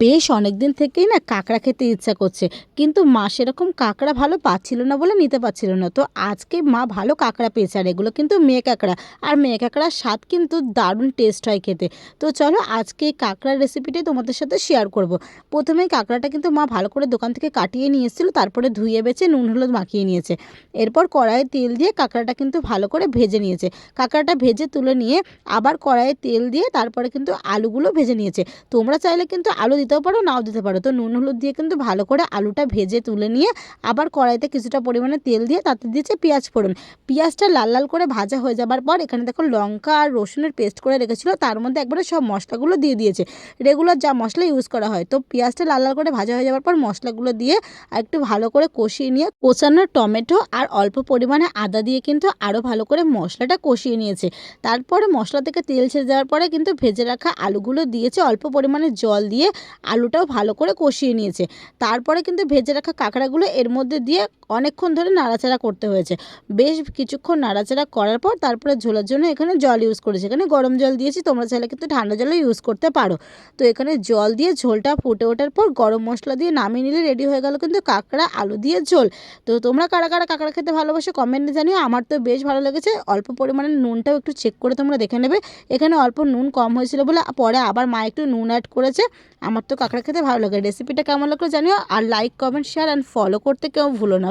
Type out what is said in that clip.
বেশ অনেকদিন থেকেই না কাঁকড়া খেতে ইচ্ছা করছে। কিন্তু মা সেরকম কাঁকড়া ভালো পাচ্ছিল না বলে নিতে পারছিল না। তো আজকে মা ভালো কাঁকড়া পেয়েছে, আর এগুলো কিন্তু মেয়ে কাঁকড়া। আর মেয়ে কাঁকড়ার স্বাদ কিন্তু দারুণ টেস্ট হয় খেতে। তো চলো আজকে এই কাঁকড়ার রেসিপিটাই তোমাদের সাথে শেয়ার করব। প্রথমেই কাঁকড়াটা কিন্তু মা ভালো করে দোকান থেকে কাটিয়ে নিয়ে এসেছিল, তারপরে ধুয়ে বেছে নুন হলুদ মাখিয়ে নিয়েছে। এরপর কড়াইয়ে তেল দিয়ে কাঁকড়াটা কিন্তু ভালো করে ভেজে নিয়েছে। কাঁকড়াটা ভেজে তুলে নিয়ে আবার কড়াইয়ে তেল দিয়ে তারপরে কিন্তু আলুগুলো ভেজে নিয়েছে। তোমরা চাইলে কিন্তু আলু দিতেও পারো, নাও দিতে পারো। তো নুন হলুদ দিয়ে কিন্তু ভালো করে আলুটা ভেজে তুলে নিয়ে আবার কড়াইতে কিছুটা পরিমাণে তেল দিয়ে তাতে দিয়েছে পেঁয়াজ ফোড়ন। পেঁয়াজটা লাল লাল করে ভাজা হয়ে যাবার পর এখানে দেখো লঙ্কা আর রসুনের পেস্ট করে রেখেছিল, তার মধ্যে একবারে সব মশলাগুলো দিয়ে দিয়েছে, রেগুলার যা মশলা ইউজ করা হয়। তো পেঁয়াজটা লাল লাল করে ভাজা হয়ে যাবার পর মশলাগুলো দিয়ে আর একটু ভালো করে কষিয়ে নিয়ে কোচানো টমেটো আর অল্প পরিমাণে আদা দিয়ে কিন্তু আরও ভালো করে মশলাটা কষিয়ে নিয়েছে। তারপরে মশলা থেকে তেল ছেড়ে যাওয়ার পরে কিন্তু ভেজে রাখা আলুগুলো দিয়েছে, অল্প পরিমাণে জল দিয়ে আলুটাও ভালো করে কষিয়ে নিয়েছে। তারপরে কিন্তু ভেজে রাখা কাঁকড়াগুলো এর মধ্যে দিয়ে অনেকক্ষণ ধরে নাড়াচাড়া করতে হয়েছে। বেশ কিছুক্ষণ নাড়াচাড়া করার পর তারপরে ঝোলের জন্য এখানে জল ইউজ করেছি। এখানে গরম জল দিয়েছি, তোমরা চাইলে কিন্তু ঠান্ডা জলও ইউজ করতে পারো। তো এখানে জল দিয়ে ঝোলটা ফুটে ওঠার পর গরম মশলা দিয়ে নামিয়ে নিলে রেডি হয়ে গেল কিন্তু কাঁকড়া আলু দিয়ে ঝোল। তো তোমরা কারা কারা কাঁকড়া খেতে ভালোবাসো কমেন্টে জানিও। আমার তো বেশ ভালো লেগেছে। অল্প পরিমাণে নুনটাও একটু চেক করে তোমরা দেখে নেবে। এখানে অল্প নুন কম হয়েছিল বলে পরে আবার মা একটু নুন অ্যাড করেছে। আমার তো কাঁকড়া খেতে ভালো লাগে। রেসিপিটা কেমন লাগলো জানিও, আর like comment share and follow করতে কেউ ভুলো না।